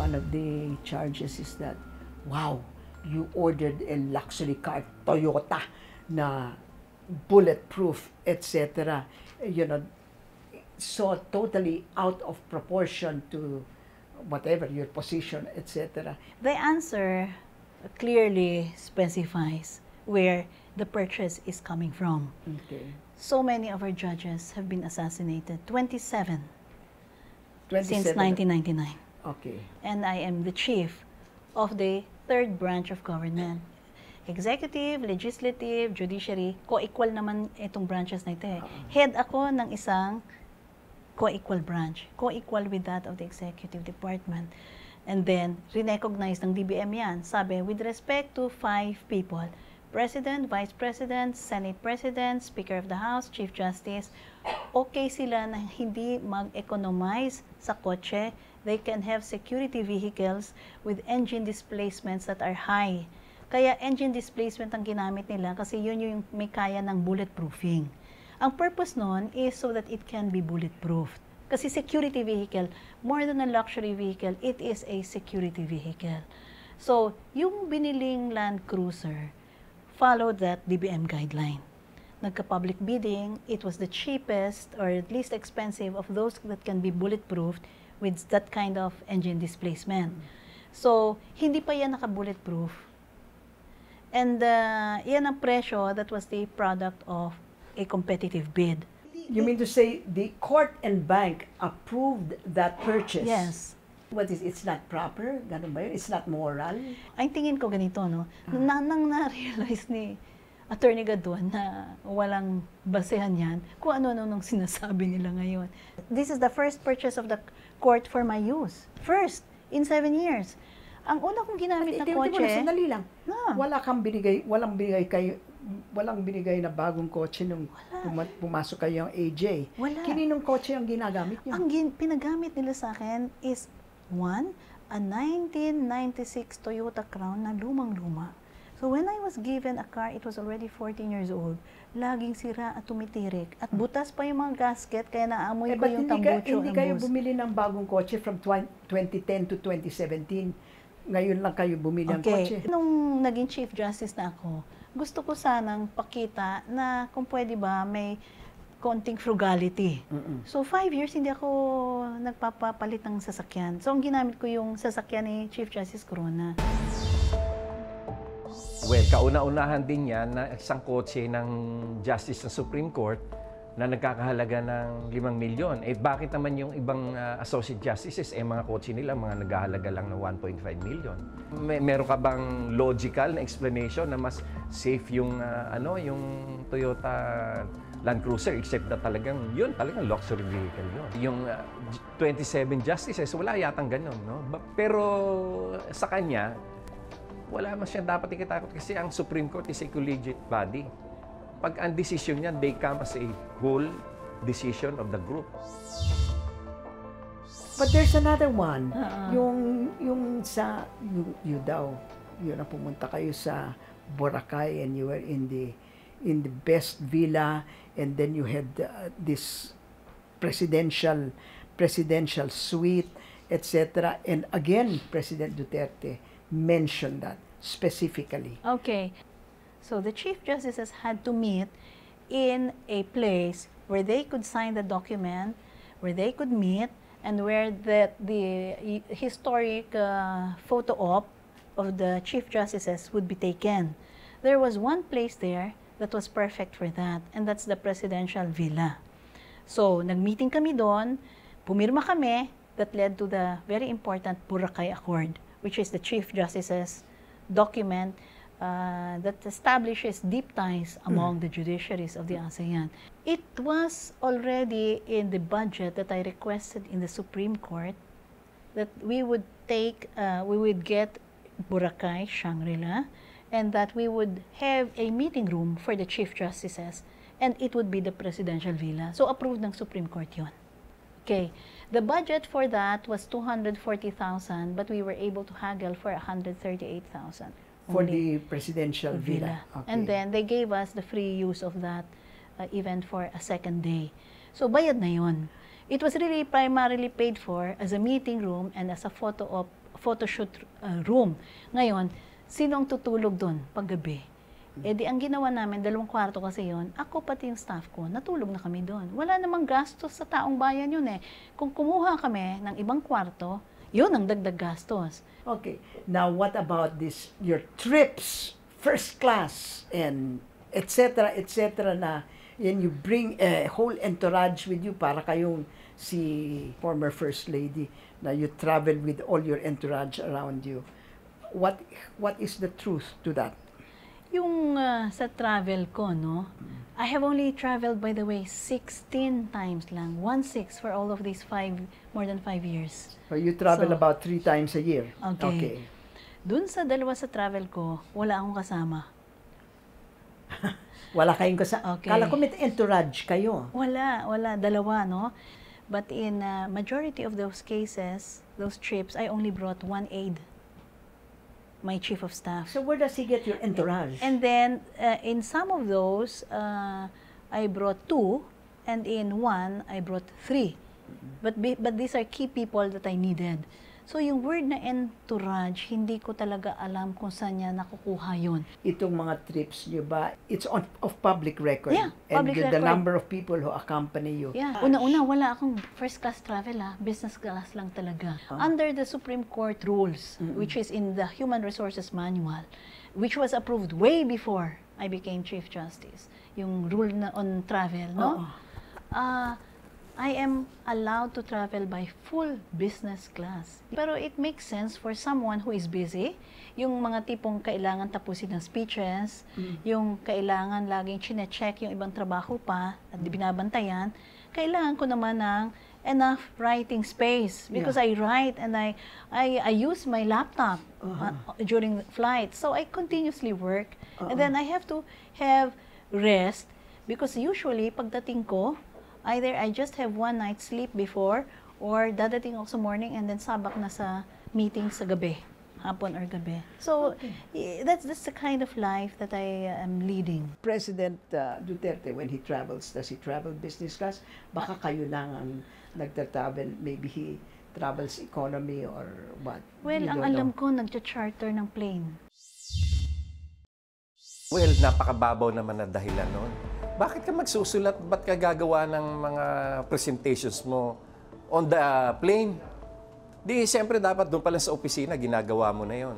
one of the charges is that, wow, you ordered a luxury car, Toyota, na bulletproof, etc. You know, so totally out of proportion to whatever your position, etc. The answer clearly specifies where the purchase is coming from. Okay. So many of our judges have been assassinated, 27 since 27. 1999. Okay. And I am the chief of the third branch of government. Executive, legislative, judiciary, co-equal naman itong branches na ito eh. Head ako ng isang co-equal branch, co-equal with that of the executive department. And then, recognize ng DBM yan. Sabi, with respect to 5 people, President, Vice President, Senate President, Speaker of the House, Chief Justice, okay sila na hindi mag-economize sa kotse. They can have security vehicles with engine displacements that are high. Kaya engine displacement ang ginamit nila kasi yun yung may kaya ng bulletproofing. Ang purpose nun is so that it can be bulletproof. Kasi security vehicle, more than a luxury vehicle, it is a security vehicle. So, yung biniling Land Cruiser followed that DBM guideline. Nagka-public bidding, it was the cheapest or least expensive of those that can be bulletproofed with that kind of engine displacement. So, hindi pa yan naka-bulletproof. And yan ang presyo that was the product of a competitive bid. You mean to say the court and bank approved that purchase? Yes. What is, it's not proper? Ganun ba yun? It's not moral? Ang tingin ko ganito, no? Nang na-realize ni Atty. Gadon na walang basehan yan, kung ano-ano nung sinasabi nila ngayon. This is the first purchase of the court for my use. First, in 7 years. Ang una kong ginamit na kotse... Sandali lang. No. Walang binigay na bagong kotse nung pumasok kayo ang AJ. Wala. Kininong kotse ang ginagamit niyo? Ang pinagamit nila sa akin is, one, a 1996 Toyota Crown na lumang-luma. So when I was given a car, it was already 14 years old. Laging sira at tumitirik. At butas pa yung mga gasket, kaya naamoy ko yung tambucho. Hindi kayo bumili ng bagong kotse from 2010 to 2017. Ngayon lang kayo bumili ng kotse. Nung naging Chief Justice na ako, gusto ko sanang pakita na kung pwede ba may konting frugality. So 5 years hindi ako nagpapapalit ng sasakyan. So ang ginamit ko yung sasakyan ni Chief Justice Corona. Well, kauna-unahan din yan na isang kotse ng Justice ng Supreme Court na nagkakahalaga ng 5 milyon. Eh bakit naman yung ibang associate justices, mga kotse nila, mga naghahalaga lang ng 1.5 million? Meron ka bang logical na explanation na mas safe yung, yung Toyota Land Cruiser, except na talagang luxury vehicle yun. Yung 27 justices, wala yatang ganun, no? Pero sa kanya, wala mas siya dapat ikatakot kasi ang Supreme Court is a collegiate body. Pag ang decision niya, they come as a whole decision of the group. But there's another one. Yung sa, you daw, yun na pumunta kayo sa Boracay and you were in the best villa and then you had this presidential suite, etc. And again, President Duterte mentioned that specifically. Okay. So the Chief Justices had to meet in a place where they could sign the document, where they could meet, and where the historic photo op of the Chief Justices would be taken. There was one place there that was perfect for that, and that's the Presidential Villa. So, nag-meeting kami doon, pumirma kami, that led to the very important Boracay Accord, which is the Chief Justices document that establishes deep ties among the judiciaries of the ASEAN. It was already in the budget that I requested in the Supreme Court that we would get Boracay, Shangri-La, and that we would have a meeting room for the Chief Justices, and it would be the Presidential Villa. So, approved ng Supreme Court yun. Okay. The budget for that was 240,000, but we were able to haggle for 138,000. For the Presidential Villa. Okay. And then, they gave us the free use of that event for a second day. So, bayad na yun. It was really primarily paid for as a meeting room and as a photo op photoshoot room. Ngayon, sino ang tutulog doon paggabi? Eh di ang ginawa namin, 2 kwarto kasi yon. Ako pati yung staff ko, natulog na kami doon. Wala namang gastos sa taong bayan yun eh. Kung kumuha kami ng ibang kwarto, yun ang dagdag gastos. Okay. Now, what about this, your trips, first class, and etc., na, and you bring a whole entourage with you para kayong si former First Lady na you travel with all your entourage around you. What is the truth to that? Yung sa travel ko, no? I have only traveled, by the way, 16 times lang. 1/6 for all of these more than 5 years. So you travel about 3 times a year? Okay. Dun sa 2 sa travel ko, wala akong kasama. Wala kayong kasama? Okay. Kala ko may entourage kayo. Wala. 2, no? But in majority of those cases, those trips, I only brought 1 aide. My chief of staff. So where does he get your entourage? And then, in some of those, I brought 2, and in 1, I brought 3. But these are key people that I needed. So yung word na entourage, hindi ko talaga alam kung saan niya nakukuha yun. Itong mga trips niyo ba, it's of public record? Yeah, public and record. The number of people who accompany you? Yeah. Una-una, wala akong first class travel business class lang talaga. Under the Supreme Court rules, which is in the Human Resources Manual, which was approved way before I became Chief Justice, yung rule na on travel, no? I am allowed to travel by full business class. Pero it makes sense for someone who is busy, yung mga tipong kailangan tapusin ng speeches, yung kailangan laging chine-check yung ibang trabaho pa at binabantayan, kailangan ko naman ng enough writing space because I write and I use my laptop during flight. So I continuously work and then I have to have rest because usually pagdating ko, either I just have 1 night's sleep before or dadating ako sa morning and then sabak na sa meeting sa gabi, hapon or gabi. So that's the kind of life that I am leading. President Duterte, when he travels, does he travel business class? Baka kayo lang ang nagtatravel, maybe he travels economy or what? Well, ang alam ko, nagcha-charter ng plane. Well, napakababaw naman na dahilan nun. Bakit ka magsusulat? Ba't ka gagawa ng mga presentations mo on the plane? Di, siyempre dapat doon pala sa opisina, ginagawa mo na yon.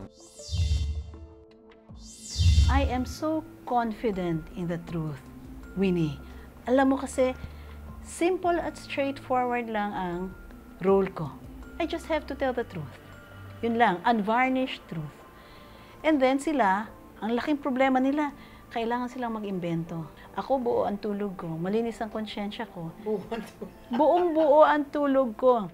I am so confident in the truth, Winnie. Alam mo kasi, simple at straightforward lang ang role ko. I just have to tell the truth. Yun lang, unvarnished truth. And then sila, ang laking problema nila, kailangan silang mag-imbento. Ako, buo ang tulog ko. Malinis ang konsyensya ko. Buong-buo ang tulog ko.